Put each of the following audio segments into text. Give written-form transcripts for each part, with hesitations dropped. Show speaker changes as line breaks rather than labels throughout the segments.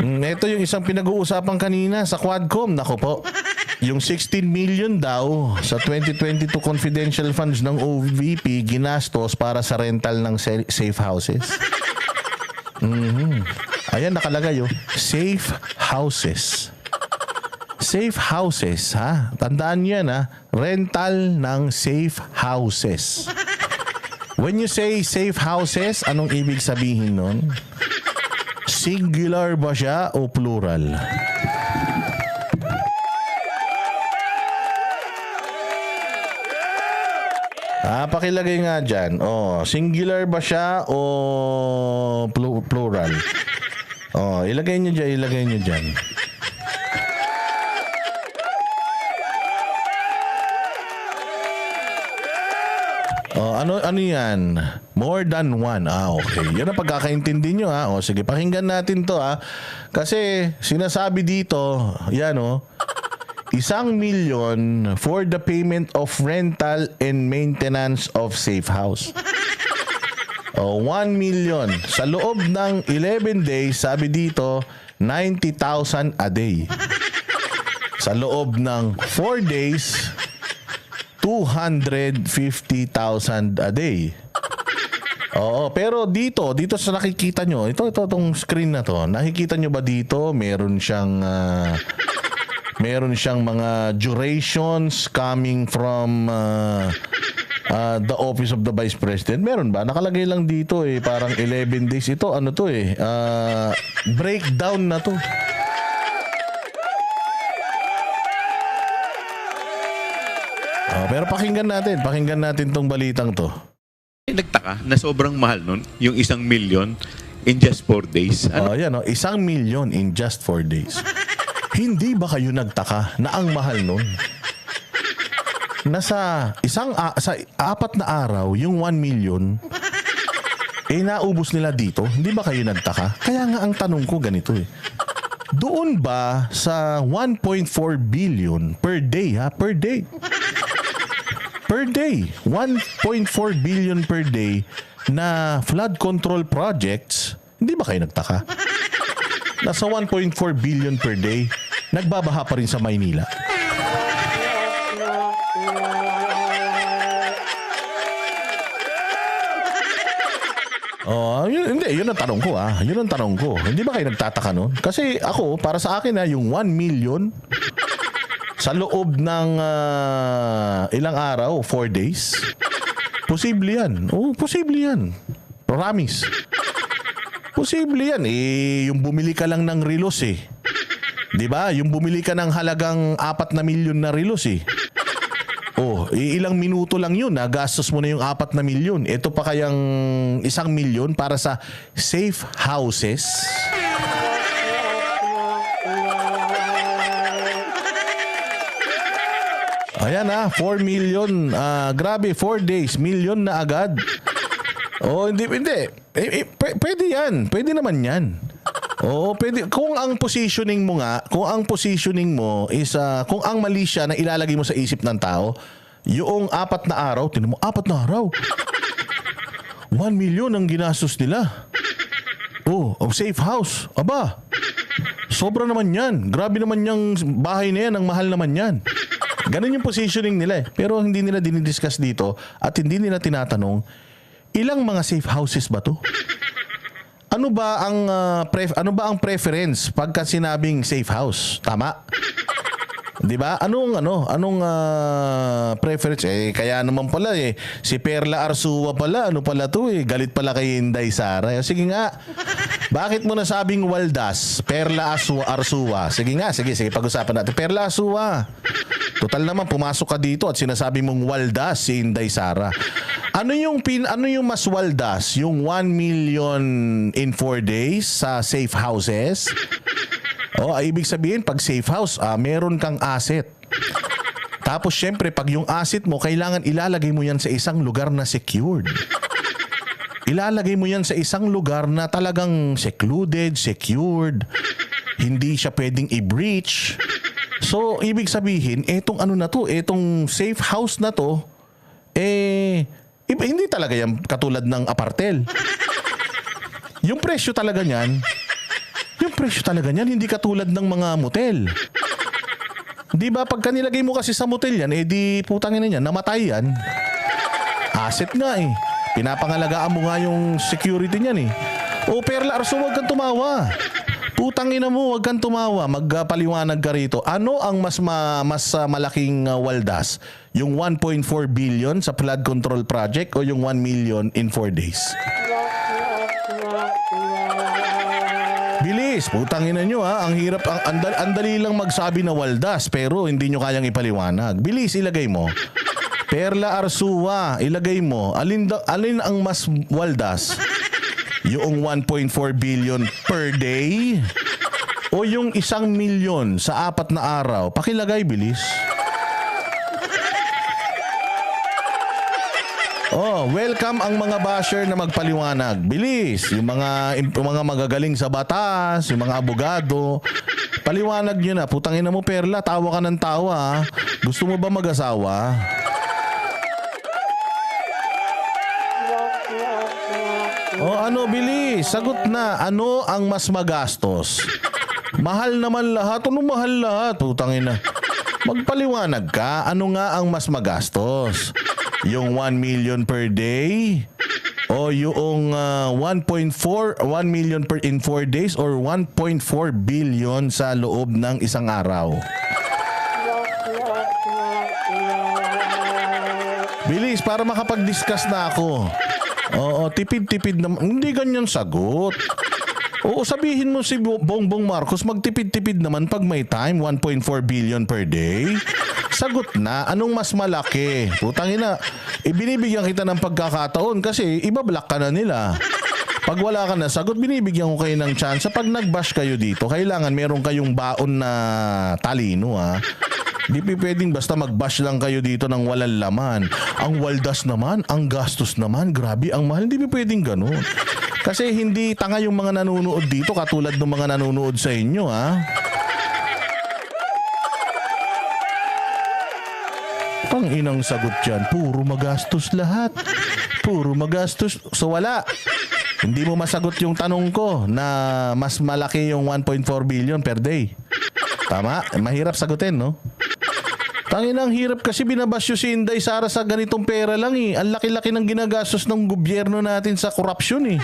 Ito yung isang pinag-uusapan kanina sa Quadcom. Nako po. Yung 16 million daw sa 2022 confidential funds ng OVP ginastos para sa rental ng safe houses. Ayan nakalagay safe houses. Safe houses, ha? Tandaan niyo yan, ha? Rental ng safe houses. When you say safe houses, anong ibig sabihin nun? Singular ba siya o plural? Pakilagay nga dyan. Singular ba siya o plural? Ilagay nyo dyan. Ano yan? More than one. Okay. Yan ang pagkakaintindi nyo, ha? Sige, pakinggan natin to, ha? Kasi sinasabi dito, yan, 1 million for the payment of rental and maintenance of safe house. 1 million. Sa loob ng 11 days, sabi dito, 90,000 a day. Sa loob ng 4 days, 250,000 a day. Pero dito sa nakikita nyo, itong screen na to, nakikita nyo ba dito, meron siyang mga durations coming from the office of the Vice President. Meron ba? Nakalagay lang dito parang 11 days ito. Ano to breakdown na to. Pero pakinggan natin tong balitang to.
Nagtaka na sobrang mahal nun, yung 1 million in just 4 days.
Yan 1 million in just 4 days. Hindi ba kayo nagtaka na ang mahal nun? Sa 4 na araw, yung 1 million, naubos nila dito. Hindi ba kayo nagtaka? Kaya nga ang tanong ko ganito Doon ba sa 1.4 billion per day, per day? Per day, 1.4 billion per day na flood control projects, hindi ba kayo nagtaka? Nasa 1.4 billion per day, nagbabaha pa rin sa Maynila. Yun ang tanong ko Yun ang tanong ko. Hindi ba kayo nagtataka nun? Kasi ako, para sa akin yung 1 million sa loob ng ilang araw, 4 days, posible yan. Posible yan. Promise. Posible yan. Yung bumili ka lang ng relos Di ba? Yung bumili ka ng halagang 4 na milyon na relos ilang minuto lang yun. Gastos mo na yung 4 na milyon. Ito pa kayang 1 milyon para sa safe houses. Ayan 4 million. Grabe, 4 days. Million na agad. Hindi. Pwede yan. Pwede naman yan. Pwede. Kung ang positioning mo is, kung ang mali siya na ilalagay mo sa isip ng tao, yung 4 na araw, tinan mo, 4 na araw. 1 million ang ginastos nila. Safe house. Aba, sobra naman yan. Grabe naman yung bahay na yan. Ang mahal naman yan. Ganun yung positioning nila Pero hindi nila dinidiscuss dito at hindi nila tinatanong, ilang mga safe houses ba to? Ano ba ang preference pagka sinabing safe house? Tama? 'Di ba? Anong preference kaya naman pala si Perla Arsua pala, galit pala kay Inday Sara. Sige nga. Bakit mo nasabing Waldas, Perla Arsua? Sige nga, sige pag-usapan natin. Perla Arsua. Total naman pumasok ka dito at sinasabi mong Waldas si Inday Sara. Ano yung mas waldas? Yung 1 million in 4 days sa safe houses? Ibig sabihin pag safe house, meron kang asset. Tapos syempre pag yung asset mo, kailangan ilalagay mo yan sa isang lugar na secured. Ilalagay mo yan sa isang lugar na talagang secluded, secured. Hindi siya pwedeng i-breach. So, ibig sabihin, etong safe house na to, hindi talaga yan katulad ng apartel. Yung presyo talaga niyan, Yung presyo talaga niyan, hindi katulad ng mga motel. Di ba, pagka nilagay mo kasi sa motel yan, eh di putangin na yan, namatay yan. Asset nga eh. Pinapangalagaan mo nga yung security niyan eh. O Perla Arso, huwag kang tumawa. Putangin na mo, huwag kang tumawa. Magpaliwanag ka rito. Ano ang mas malaking waldas? Yung 1.4 billion sa flood control project o yung 1 million in 4 days? Bilis, putangin na nyo ha. Ang hirap, ang dali lang magsabi na waldas pero hindi nyo kayang ipaliwanag. Bilis, ilagay mo. Perla Arsua, ilagay mo. Alin ang mas waldas? Yung 1.4 billion per day o yung 1 milyon sa 4 na araw? Pakilagay, bilis. Oh, welcome ang mga basher na magpaliwanag. Bilis. Yung mga magagaling sa batas, yung mga abogado. Paliwanag nyo na. Putangin na mo, Perla. Tawa ka ng tawa. Ha? Gusto mo ba mag-asawa? Oh, ano, bilis. Sagot na. Ano ang mas magastos? Mahal naman lahat. Ano mahal lahat? Putangin na. Magpaliwanag ka. Ano nga ang mas magastos? Yung 1 million per day? O yung 1 million in 4 days or 1.4 billion sa loob ng isang araw? Bilis, para makapag-discuss na ako. Oo, tipid-tipid naman. Hindi ganyan sagot. Oo, sabihin mo si Bongbong Marcos, magtipid-tipid naman pag may time, 1.4 billion per day. Sagot na, anong mas malaki? Putangin na, binibigyan kita ng pagkakataon kasi ibablock ka na nila. Pag wala ka na sagot, binibigyan ko kayo ng chance. Pag nag-bash kayo dito, kailangan meron kayong baon na talino ha. Di pwedeng basta mag-bash lang kayo dito ng walang laman. Ang waldas naman, ang gastos naman, grabe, ang mahal. Hindi pwedeng ganun. Kasi hindi tanga yung mga nanonood dito katulad ng mga nanonood sa inyo, ha? Panginang sagot yan, puro magastos lahat. Puro magastos. So wala. Hindi mo masagot yung tanong ko na mas malaki yung 1.4 billion per day. Tama? Mahirap sagutin, no? Tanginang hirap kasi binabasyo si Inday Sara sa ganitong pera lang eh. Ang laki-laki ng ginagastos ng gobyerno natin sa korupsyon eh.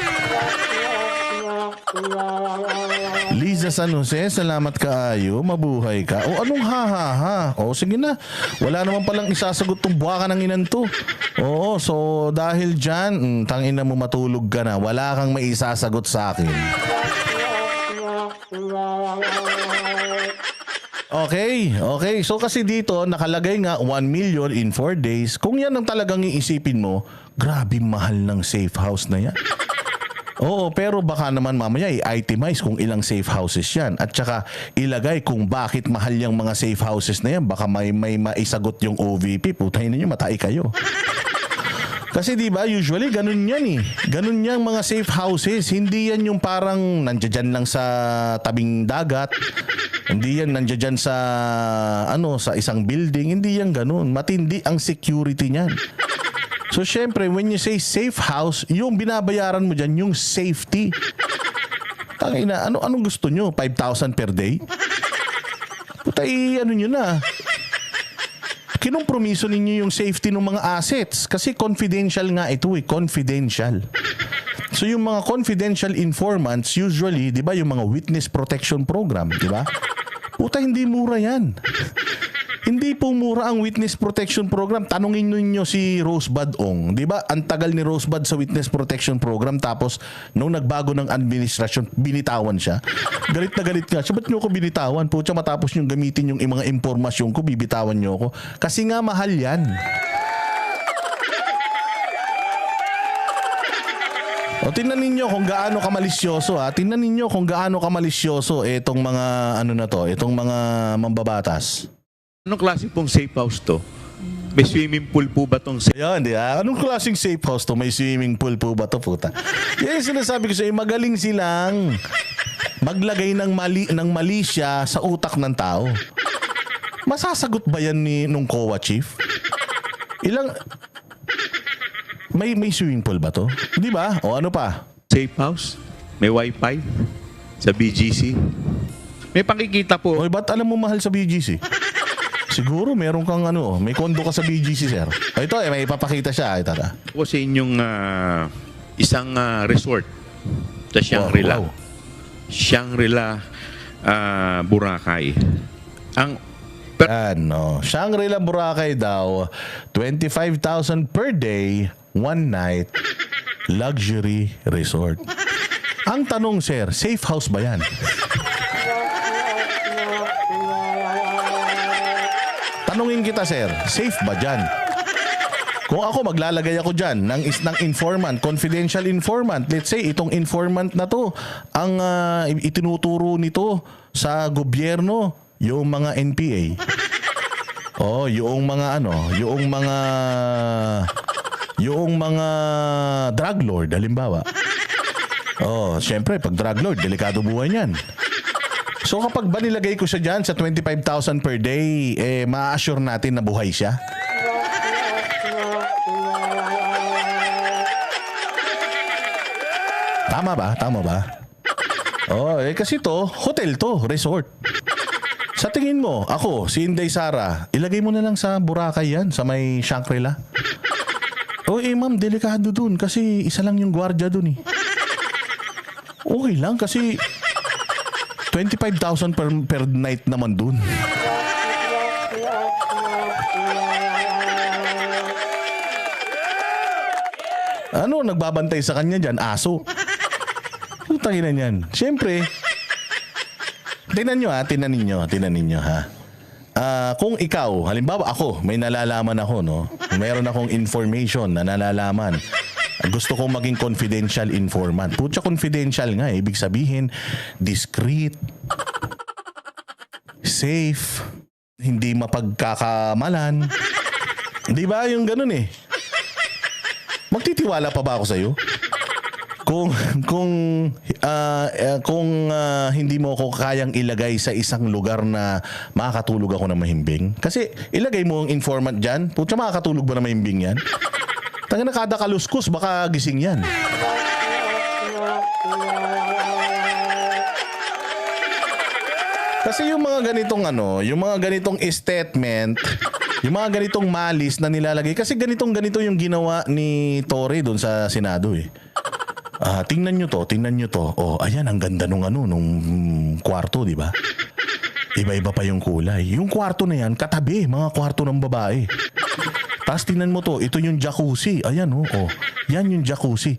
Liza San Jose, salamat kaayo. Mabuhay ka. O anong ha? O sige na. Wala naman palang isasagot tong buwaka ng inan to. Oo, so dahil dyan, tangina mo matulog ka na. Wala kang maisasagot sa akin. Okay. So kasi dito nakalagay nga 1 million in 4 days. Kung yan ang talagang iisipin mo, grabe mahal ng safe house na yan. Oo, pero baka naman mamaya i-itemize kung ilang safe houses yan. At saka ilagay kung bakit mahal yung mga safe houses na yan. Baka may maisagot yung OVP. Putahin ninyo, matay kayo. Kasi di ba usually ganun yan eh. Ganun yang mga safe houses. Hindi yan yung parang nandiyan lang sa tabing dagat. Hindi yan nandiyan sa sa isang building. Hindi yan ganun. Matindi ang security niyan. So syempre when you say safe house, yung binabayaran mo diyan yung safety. Tangina, anong gusto nyo? 5,000 per day? Putay, nyo na. Kinumpromiso ninyo yung safety ng mga assets kasi confidential nga ito eh, confidential. So yung mga confidential informants usually, 'di ba, yung mga witness protection program, 'di ba? Puta, hindi mura 'yan. Hindi po mura ang witness protection program. Tanungin niyo si Rosebud Ong, 'di ba? Ang tagal ni Rosebud sa witness protection program tapos nung nagbago ng administrasyon, binitawan siya. Galit na galit nga. Ba't niyo ako binitawan? Pucha, matapos niyo gamitin yung mga impormasyon ko, bibitawan niyo ako. Kasi nga mahal 'yan. O tingnan ninyo kung gaano kamalisyoso ha. Tingnan ninyo kung gaano kamalisyoso itong mga itong mga mambabatas.
Anong klase pong safe house to? May swimming pool po ba tong safe?
Yan, di ba? Anong klaseng safe house to? May swimming pool po ba to, puta? Yan yung sinasabi ko sa'yo, magaling silang maglagay ng mali siya sa utak ng tao. Masasagot ba yan nung COA chief? May swimming pool ba to? Di ba? O ano pa?
Safe house? May wifi? sa BGC. May pakikita po.
Oy, ba't alam mo mahal sa BGC? Siguro meron kang may kondo ka sa BGC, sir. Ito, may ipapakita siya. Ito,
Po sa inyong isang resort sa Shangri-La.
Wow.
Shangri-La, Boracay.
Shangri-La Boracay daw, 25,000 per day, one night, luxury resort. Ang tanong, sir, safe house ba yan? Tanungin kita, sir, safe ba dyan? Kung ako, maglalagay ako dyan ng informant, confidential informant. Let's say, itong informant na to, ang itinuturo nito sa gobyerno, yung mga NPA. Yung mga drug lord, halimbawa. Syempre, pag drug lord, delikado buhay niyan. So kapag ba nilagay ko siya dyan sa 25,000 per day, ma-assure natin na buhay siya? Tama ba? Tama ba? Kasi to, hotel to, resort. Sa tingin mo, ako, si Inday Sara, ilagay mo na lang sa Boracay yan, sa may Shangri-La. Ma'am, delikado dun kasi isa lang yung gwardiya dun eh. Okay lang kasi 25,000 per night naman dun. Nagbabantay sa kanya dyan? Aso. Putangin na yan. Siyempre, tinan ninyo ha. Kung ikaw, halimbawa ako, may nalalaman ako, no? Meron akong information na nalalaman. Gusto kong maging confidential informant. Putya, confidential nga. Ibig sabihin, discreet, safe, hindi mapagkakamalan. Di ba yung ganun eh? Magtitiwala pa ba ako sa'yo? Kung hindi mo ako kayang ilagay sa isang lugar na makakatulog ako na mahimbing. Kasi ilagay mo ang informant dyan, putya, makakatulog ba na mahimbing yan? Tanga na, kada kaluskos, baka gising yan. Kasi yung mga ganitong statement, yung mga ganitong malis na nilalagay, kasi ganito yung ginawa ni Tory doon sa Senado eh. Tingnan nyo to. Ayan, ang ganda nung kwarto, di ba? Iba-iba pa yung kulay. Yung kwarto na yan, katabi, mga kwarto ng babae. Tapos tingnan mo to, ito yung jacuzzi. Ayan, yan yung jacuzzi.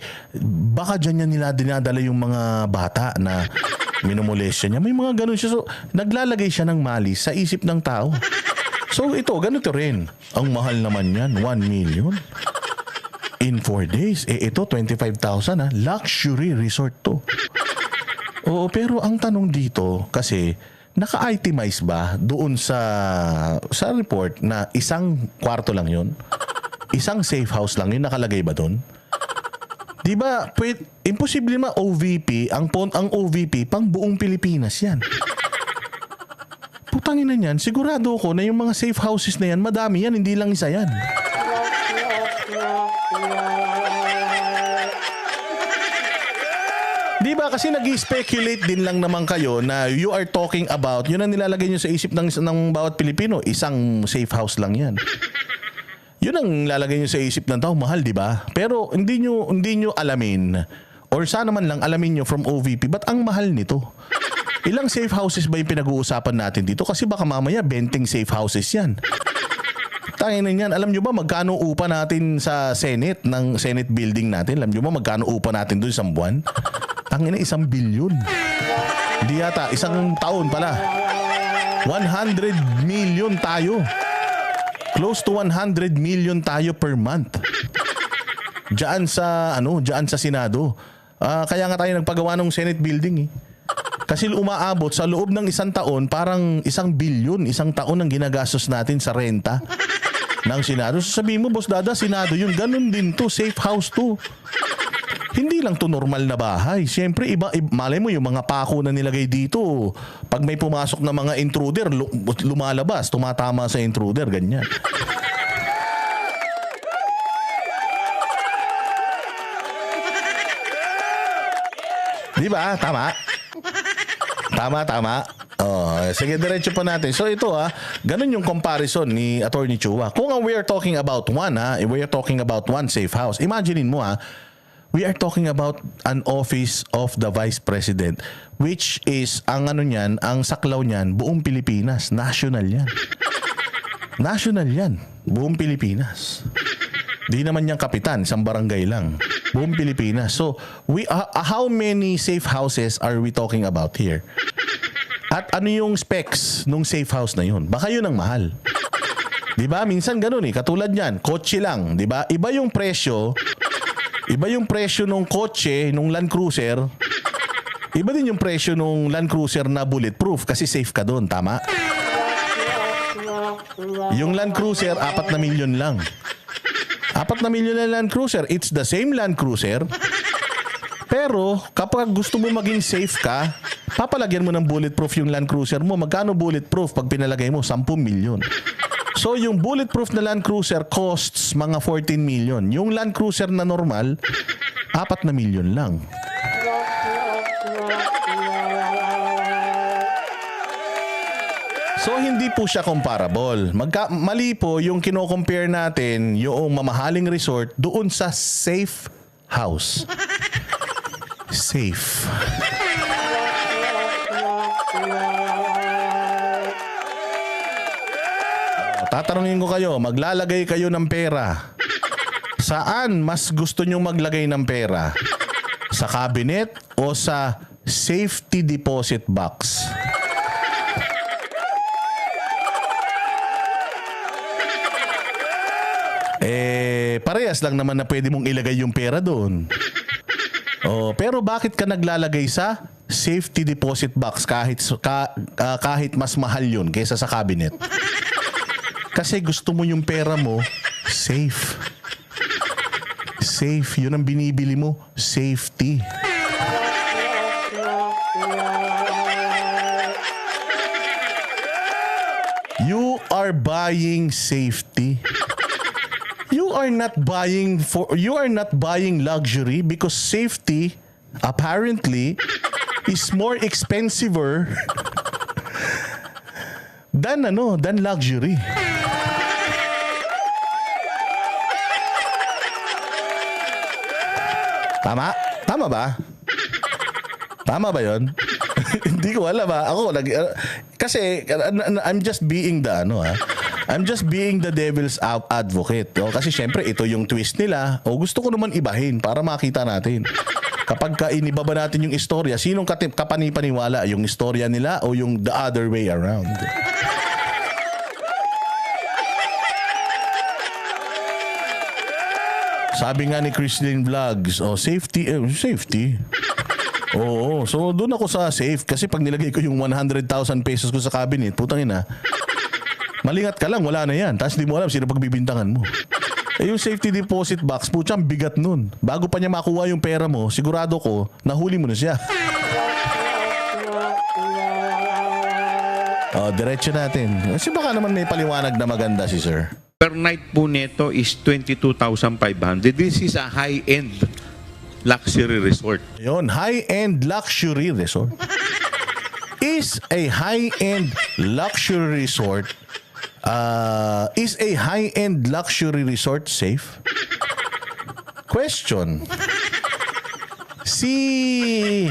Baka dyan yan nila dinadala yung mga bata na minumolesya niya. May mga ganun siya. So, naglalagay siya ng malis sa isip ng tao. So, ito, ganito rin. Ang mahal naman yan, 1 million. In 4 days. Ito, 25,000 ha. Luxury resort to. Pero ang tanong dito, kasi, naka-itemize ba doon sa report na isang kwarto lang yun? Isang safe house lang yun? Nakalagay ba doon? Di ba, imposible naman OVP, ang OVP, pang buong Pilipinas yan. Putangin na yan, sigurado ko na yung mga safe houses na yan, madami yan, hindi lang isa yan. Di ba? Kasi nag-speculate din lang naman kayo na you are talking about, yun ang nilalagay nyo sa isip ng bawat Pilipino, isang safe house lang yan. Yun ang lalagay nyo sa isip ng tao, mahal, di ba? Pero hindi nyo alamin, or sana man lang alamin nyo from OVP, ba't ang mahal nito? Ilang safe houses ba yung pinag-uusapan natin dito? Kasi baka mamaya 20 safe houses yan. Tangin na yan. Alam nyo ba magkano upa natin sa Senate, ng Senate building natin? Alam nyo ba magkano upa natin doon isang buwan? Tangin na, 1 billion. Hindi yata, isang taon pala. 100 million tayo. Close to 100 million tayo per month. Diyan sa Senado. Kaya nga tayo nagpagawa ng Senate building eh. Kasi umaabot sa loob ng isang taon, parang 1 billion, isang taon ang ginagastos natin sa renta ng Senado. So sabihin mo, Boss Dada, Senado yun. Ganun din to, safe house to. Hindi lang to normal na bahay. Siyempre, malay mo yung mga pako na nilagay dito. Pag may pumasok na mga intruder, lumalabas, tumatama sa intruder, ganyan. Di ba? Tama? Tama, tama. Oh, sige, diretso pa natin. So ito ganun yung comparison ni Attorney Chua. Kung we are talking about we are talking about one safe house. Imaginein mo we are talking about an office of the Vice President, which is ang ang saklaw niyan, buong Pilipinas, national yan. National yan, buong Pilipinas. Di naman yung kapitan, isang barangay lang. Buong Pilipinas. So, how many safe houses are we talking about here? At ano yung specs nung safe house na yun? Baka yun ang mahal. Di ba? Minsan ganun katulad niyan, kotse lang, di ba? Iba yung presyo nung kotse, nung Land Cruiser. Iba din yung presyo nung Land Cruiser na bulletproof kasi safe ka doon, tama? Yung Land Cruiser, 4 na milyon lang. 4 na milyon na Land Cruiser. It's the same Land Cruiser. Pero, kapag gusto mo maging safe ka, papalagyan mo ng bulletproof yung Land Cruiser mo. Magkano bulletproof pag pinalagay mo? 10 milyon. So, yung bulletproof na Land Cruiser costs mga 14 million. Yung Land Cruiser na normal, 4 na milyon lang. So, hindi po siya comparable. Mali po yung kino-compare natin yung mamahaling resort doon sa safe house. Safe. Tatanungin ko kayo, maglalagay kayo ng pera. Saan mas gusto nyo maglagay ng pera? Sa cabinet o sa safety deposit box? Parehas lang naman na pwede mong ilagay yung pera doon. Pero bakit ka naglalagay sa safety deposit box kahit mas mahal yun kaysa sa cabinet? Kasi gusto mo yung pera mo safe. Safe, yun ang binibili mo, safety. You are buying safety. You are not buying luxury because safety apparently is more expensiver than luxury. Tama? Tama ba? Tama ba 'yon? Hindi ko alam Ako kasi I'm just being I'm just being the devil's advocate. Kasi syempre ito yung twist nila. Gusto ko naman ibahin para makita natin. Kapag inibaba natin yung istorya, sinong kapanipaniwala? Yung istorya nila o yung the other way around? Sabi nga ni Christine Vlogs, safety. Oo, so doon ako sa safe kasi pag nilagay ko yung 100,000 pesos ko sa cabinet, putang ina. Malingat ka lang, wala na yan. Tapos di mo alam sino pagbibintangan mo. Yung safety deposit box, putsang bigat nun. Bago pa niya makuha yung pera mo, sigurado ko, nahuli mo na siya. Diretso natin. Kasi baka naman may paliwanag na maganda si sir.
Per night po neto is 22,500. This is a high-end luxury resort.
Yun, high-end luxury resort. Is a high-end luxury resort safe? Question. Si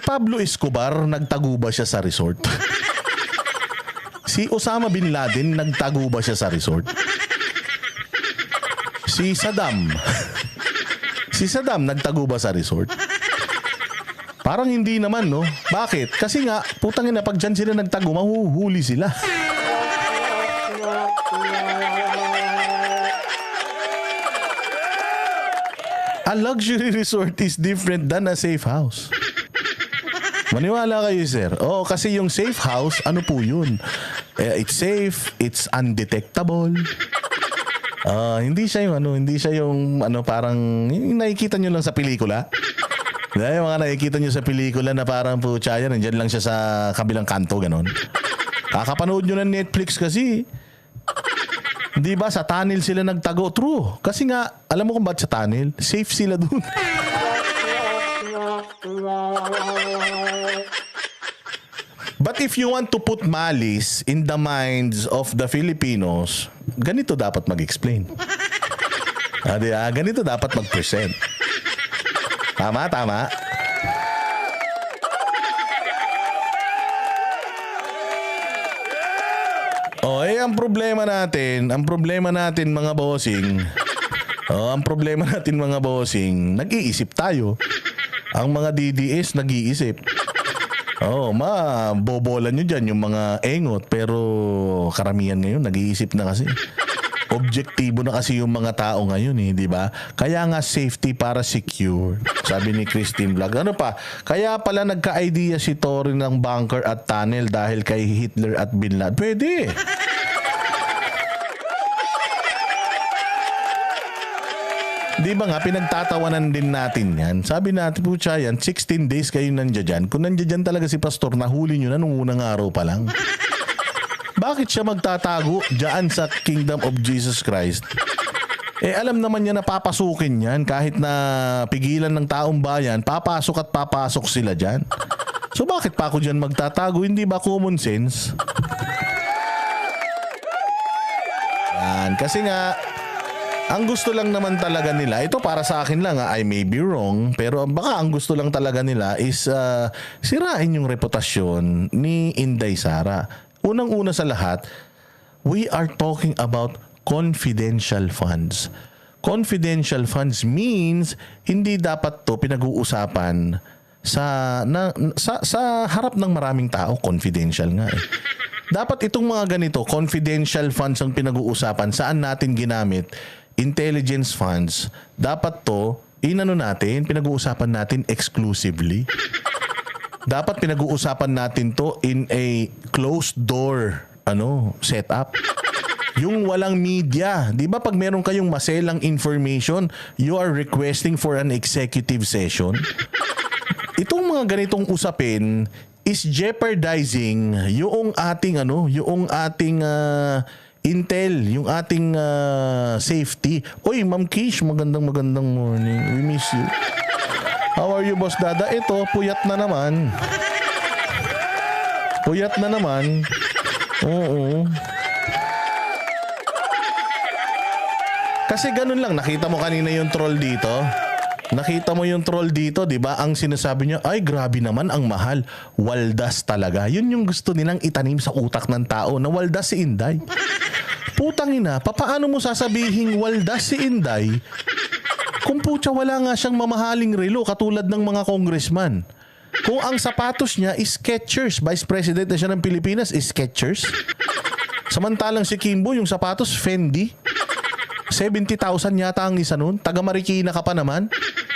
Pablo Escobar, nagtago ba siya sa resort? Si Osama Bin Laden, nagtago ba siya sa resort? Si Saddam, nagtago ba sa resort? Parang hindi naman, no? Bakit? Kasi nga, putangin na, pag dyan sila nagtago, mahuhuli sila. A luxury resort is different than a safe house. Maniwala kayo, sir. Kasi yung safe house, ano po yun? It's safe, it's undetectable. Hindi siya yung parang yung nakikita nyo lang sa pelikula. Yung mga nakikita nyo sa pelikula na parang putya yan, nandyan lang siya sa kabilang kanto, ganon. Kakapanood nyo ng Netflix kasi. Di ba, sa tunnel sila nagtago? True. Kasi nga, alam mo kung ba't sa tunnel? Safe sila dun. But if you want to put malice in the minds of the Filipinos, ganito dapat mag-explain. Ganito dapat mag-present. Tama, tama. Ang problema natin mga bossing, nag-iisip tayo. Ang mga DDS nag-iisip. Mabobolan nyo dyan yung mga engot, pero karamihan ngayon nag-iisip na kasi. Objektibo na kasi yung mga tao ngayon di ba? Kaya nga safety para secure. Sabi ni Christine Vlog. Ano pa? Kaya pala nagka-idea si Torin ng bunker at tunnel dahil kay Hitler at Bin Laden. Pwede. Di ba nga, pinagtatawanan din natin yan. Sabi natin po siya yan, 16 days kayo nandiyan dyan. Kung nandiyan dyan talaga si Pastor, nahuli nyo na nung unang araw pa lang. Bakit siya magtatago dyan sa Kingdom of Jesus Christ? Alam naman niya na papasukin yan. Kahit na pigilan ng taong bayan, papasok at papasok sila dyan. So bakit pa ako dyan magtatago? Hindi ba common sense? Yan. Kasi nga, ang gusto lang naman talaga nila, ito para sa akin lang, I may be wrong, pero baka ang gusto lang talaga nila is sirain yung reputasyon ni Inday Sara. Unang-una sa lahat, we are talking about confidential funds. Confidential funds means hindi dapat to pinag-uusapan sa harap ng maraming tao. Confidential nga Dapat itong mga ganito, confidential funds ang pinag-uusapan, saan natin ginamit, intelligence funds, dapat to, pinag-uusapan natin exclusively. Dapat pinag-uusapan natin to in a closed door setup. Yung walang media. Di ba pag meron kayong maselang information, you are requesting for an executive session? Itong mga ganitong usapin is jeopardizing yung ating intel, yung ating safety. Oy, Ma'am Kish, magandang morning. We miss you. How are you, Boss Dada? Ito, puyat na naman. Oo. Kasi ganun lang, nakita mo kanina yung troll dito, di ba? Ang sinasabi niya, ay grabe naman ang mahal. Waldas talaga. Yun yung gusto nilang itanim sa utak ng tao, na waldas si Inday. Putang ina, papaano mo sasabihin waldas si Inday kung putya wala nga siyang mamahaling relo katulad ng mga congressman? Kung ang sapatos niya is Skechers, Vice President na siya ng Pilipinas is Skechers. Samantalang si Kimbo, yung sapatos Fendi. 70,000 yata ang isa nun. Taga Marikina ka pa naman.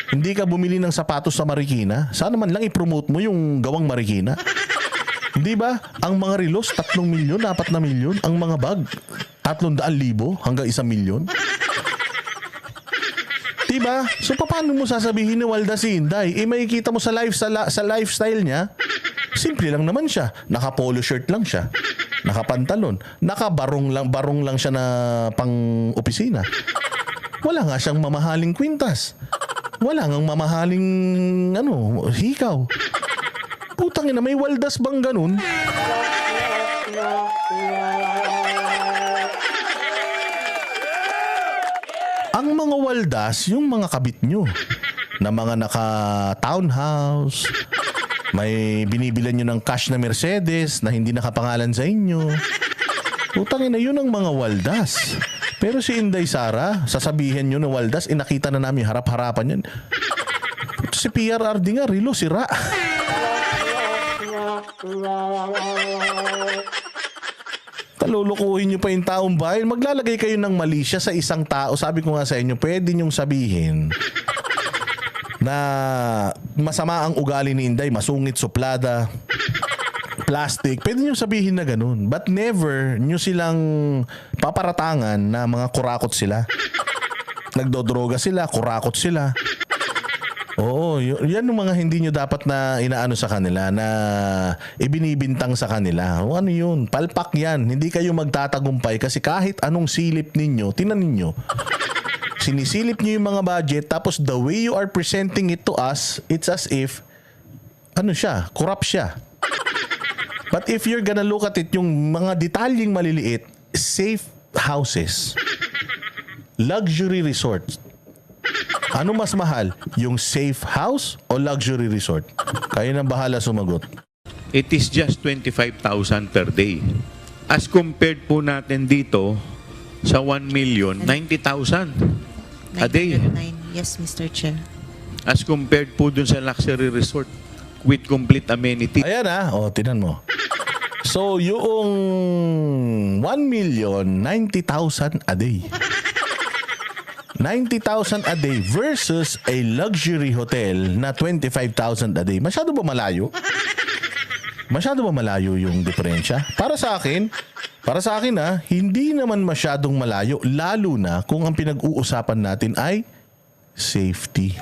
Hindi ka bumili ng sapatos sa Marikina. Sana man lang i-promote mo yung gawang Marikina. Hindi ba? Ang mga relos, 3 milyon, 4 na milyon. Ang mga bag, 300,000 hanggang 1 milyon. Diba? So paano mo sasabihin ni Walda si Inday? Makikita mo sa lifestyle niya, simple lang naman siya. Naka-polo shirt lang siya. Nakapantalon. Nakabarong lang siya na pang-opisina. Wala nga siyang mamahaling kwintas. Wala nga mamahaling hikaw. Putang ina, may waldas bang ganun? Ang mga waldas, yung mga kabit nyo, na mga naka-townhouse, may binibilan nyo ng cash na Mercedes na hindi nakapangalan sa inyo. Putang ina, yun ang mga waldas. Pero si Inday Sara, sasabihin nyo na waldas, nakita na namin harap-harapan yan. Si PRRD nga, rilo, sira. Talulukuhin nyo pa yung taong bayan. Maglalagay kayo ng mali siya sa isang tao. Sabi ko nga sa inyo, pwede nyong sabihin na masama ang ugali ni Inday, masungit, suplada, plastic. Pwede nyo sabihin na ganun. But never nyo silang paparatangan na mga kurakot sila. Nagdodroga sila, kurakot sila. Oo, yan yung mga hindi nyo dapat na inaano sa kanila, na ibinibintang sa kanila. O ano yun? Palpak yan. Hindi kayo magtatagumpay kasi kahit anong silip ninyo, tinan ninyo. Sinisilip nyo yung mga budget, tapos the way you are presenting it to us, it's as if corrupt siya. But if you're gonna look at it, yung mga detalyeng maliliit, safe houses, luxury resorts, ano mas mahal? Yung safe house o luxury resort? Kayo nang bahala sumagot.
It is just 25,000 per day. As compared po natin dito sa 1 million, 90,000 a day.
909. Yes, Mr. Chair.
As compared po dun sa luxury resort with complete amenity.
Ayan tinan mo. So, yung 1,090,000 a day. 90,000 a day versus a luxury hotel na 25,000 a day. Masyado ba malayo? Masyado ba malayo yung diferensya? Para sa akin, hindi naman masyadong malayo, lalo na kung ang pinag-uusapan natin ay safety.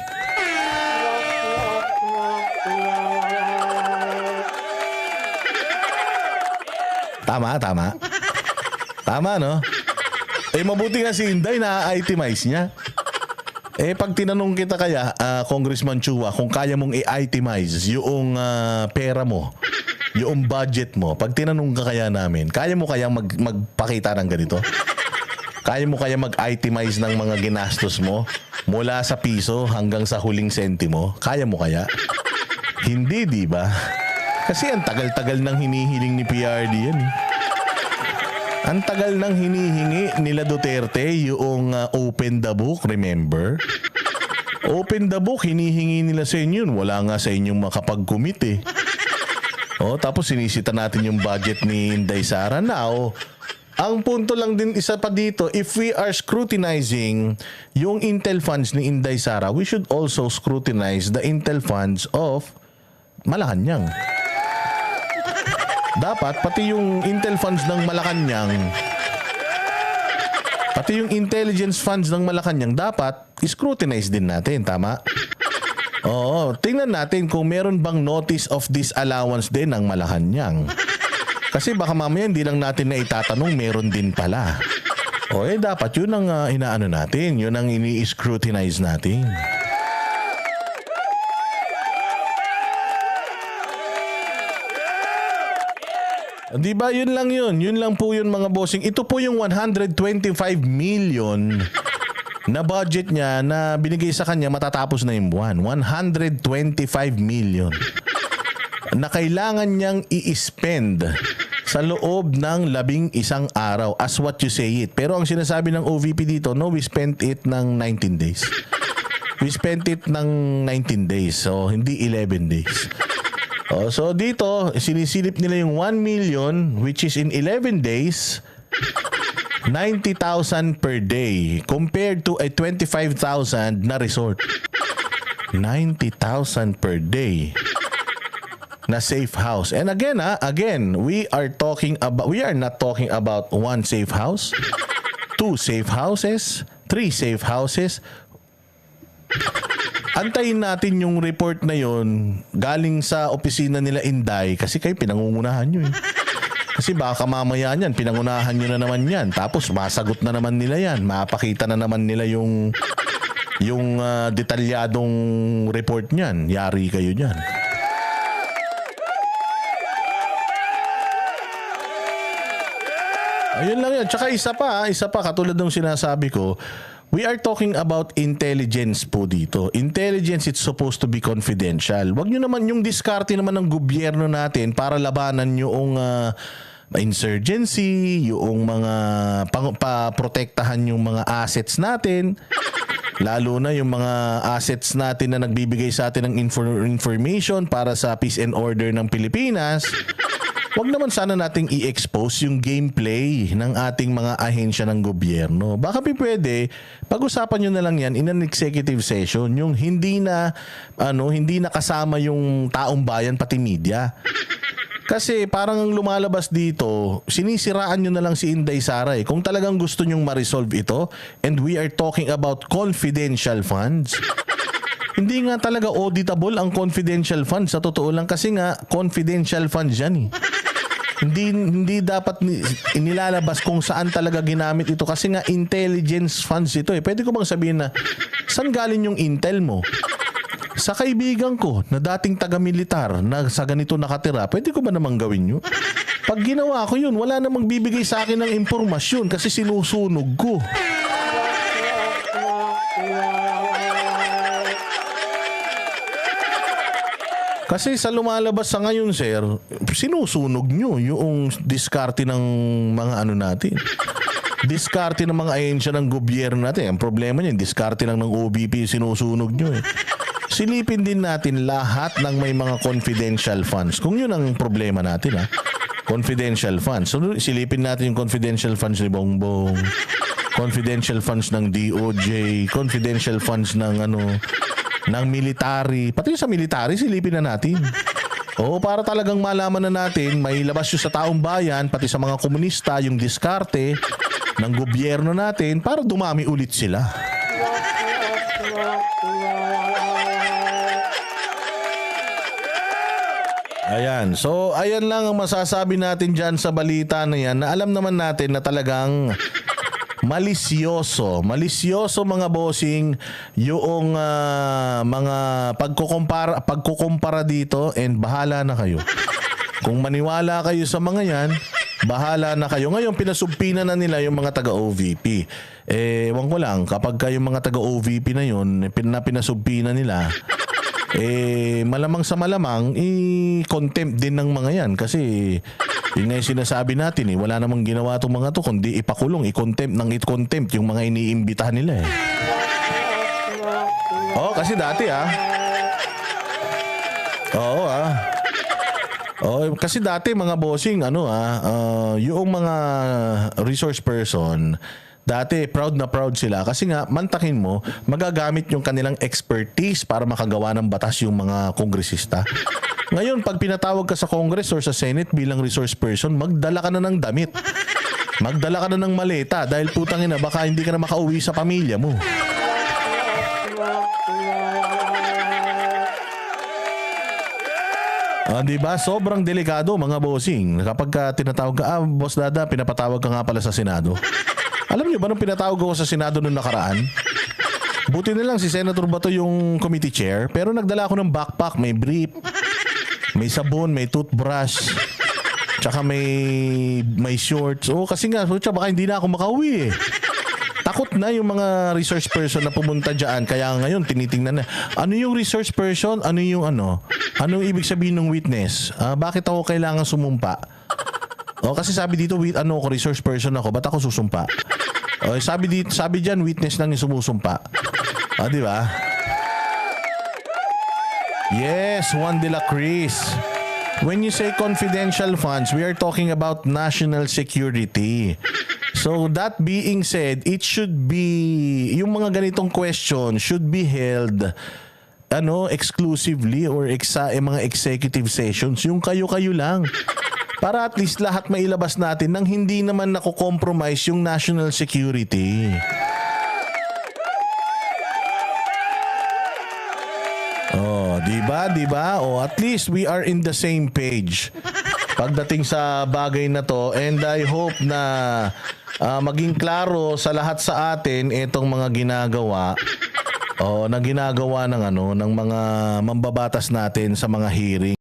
Tama. Tama, no? Mabuti nga si Inday na-itemize niya. Pag tinanong kita kaya, Congressman Chua, kung kaya mong i-itemize yung pera mo, yung budget mo, pag tinanong ka kaya namin, kaya mo kaya magpakita ng ganito? Kaya mo kaya mag-itemize ng mga ginastos mo mula sa piso hanggang sa huling sentimo? Kaya mo kaya? Hindi, di ba? Kasi ang tagal-tagal nang hinihiling ni PRD yan. Ang tagal nang hinihingi nila Duterte yung open the book, remember? Open the book, hinihingi nila sa inyo. Wala nga sa inyong makapag-commit tapos sinisita natin yung budget ni Inday Sara. Now, ang punto lang din isa pa dito, if we are scrutinizing yung Intel funds ni Inday Sara, we should also scrutinize the Intel funds of Malacanang. Dapat pati yung Intel funds ng Malacanang, pati yung intelligence funds ng Malacanang dapat scrutinize din natin, tama? Oo, tingnan natin kung meron bang notice of disallowance din ng Malacanang. Kasi baka mamaya hindi lang natin na itatanong, meron din pala. Dapat yun ang inaano natin, yun ang ini-scrutinize natin. Di ba yun lang yun? Yun lang po yun mga bossing. Ito po yung 125 million na budget niya na binigay sa kanya matatapos na yung buwan. 125 million na kailangan niyang i-spend sa loob ng 11 araw as what you say it. Pero ang sinasabi ng OVP dito, no, we spent it ng 19 days. We spent it ng 19 days. So, hindi 11 days. So dito, sinisilip nila yung 1 million which is in 11 days, 90,000 per day compared to a 25,000 na resort. 90,000 per day na safe house. And again, we are not talking about one safe house, 2 safe houses, 3 safe houses. Antayin natin yung report na yon galing sa opisina nila Inday kasi kayo pinangungunahan nyo Kasi baka mamaya yan, pinangunahan nyo na naman yan. Tapos masagot na naman nila yan. Mapakita na naman nila yung detalyadong report niyan. Yari kayo dyan. Ayun lang yan. Tsaka isa pa, katulad ng sinasabi ko, we are talking about intelligence po dito. Intelligence, it's supposed to be confidential. Wag nyo naman yung diskarte naman ng gobyerno natin para labanan yung insurgency, yung mga paprotektahan yung mga assets natin. Lalo na yung mga assets natin na nagbibigay sa atin ng information para sa peace and order ng Pilipinas. Wag naman sana nating i-expose yung gameplay ng ating mga ahensya ng gobyerno. Baka pwede, pag-usapan nyo na lang yan in an executive session, yung hindi na kasama yung taong bayan pati media. Kasi parang lumalabas dito, sinisiraan nyo na lang si Inday Sara Kung talagang gusto nyong ma-resolve ito, and we are talking about confidential funds, hindi nga talaga auditable ang confidential funds sa totoo lang kasi nga confidential funds yan Hindi dapat inilalabas kung saan talaga ginamit ito kasi nga intelligence funds ito Pwede ko bang sabihin na saan galing yung intel mo? Sa kaibigan ko na dating taga-militar na sa ganito nakatira, pwede ko ba namang gawin yun? Pag ginawa ko yun, wala namang bibigay sa akin ng impormasyon kasi sinusunog ko. Kasi sa lumalabas sa ngayon, sir, sinusunog nyo yung diskarte ng mga ano natin. Diskarte ng mga ahensya ng gobyerno natin. Ang problema niyan, diskarte lang ng OBP yung sinusunog nyo eh. Silipin din natin lahat ng may mga confidential funds. Kung yun ang problema natin, ha? Confidential funds. So, silipin natin yung confidential funds ni Bongbong, confidential funds ng DOJ, confidential funds ng ng military. Pati sa military, silipin na natin. Oo, para talagang malaman na natin, may labas yun sa taong bayan, pati sa mga komunista, yung diskarte ng gobyerno natin para dumami ulit sila. Ayan. So, ayan lang ang masasabi natin dyan sa balita na yan na alam naman natin na talagang malisyoso mga bossing yung mga pagkukumpara dito, and bahala na kayo. Kung maniwala kayo sa mga yan, bahala na kayo. Ngayon, pinasubpina na nila yung mga taga-OVP. Ewan ko lang, kapag kayong mga taga-OVP na yun, pinasubpina nila, malamang sa malamang, i-contempt din ng mga yan. Kasi, yun nga yung sinasabi natin wala namang ginawa itong mga to kundi ipakulong, i-contempt yung mga iniimbitahan nila Oo, kasi dati kasi dati mga bossing yung mga resource person dati proud na proud sila kasi nga mantakin mo magagamit yung kanilang expertise para makagawa ng batas yung mga kongresista. Ngayon, pag pinatawag ka sa Congress or sa Senate bilang resource person, magdala ka na ng damit. Magdala ka na ng maleta dahil putang ina, baka hindi ka na makauwi sa pamilya mo. Diba? Sobrang delikado mga bossing. Kapag tinatawag ka, Boss Dada, pinapatawag ka nga pala sa Senado. Alam niyo ba nung pinatawag ako sa Senado nung nakaraan? Buti na lang si Senator Bato yung committee chair, pero nagdala ako ng backpack, may brief. May sabon, may toothbrush, tsaka may shorts. Kasi nga, baka hindi na ako makauwi Takot na yung mga resource person na pumunta dyan. Kaya ngayon, tinitingnan na. Ano yung resource person? Ano yung Ano yung ibig sabihin ng witness? Bakit ako kailangan sumumpa? Kasi sabi dito, resource person ako. Ba't ako susumpa? Sabi dyan, witness lang yung sumusumpa. Di ba? Yes, Juan de la Cruz. When you say confidential funds, we are talking about national security. So that being said, it should be, yung mga ganitong question should be held exclusively or mga executive sessions. Yung kayo-kayo lang. Para at least lahat mailabas natin nang hindi naman nako-compromise yung national security. Diba? At least we are in the same page pagdating sa bagay na to, and I hope na maging klaro sa lahat sa atin itong mga ginagawa ng mga mambabatas natin sa mga hearing.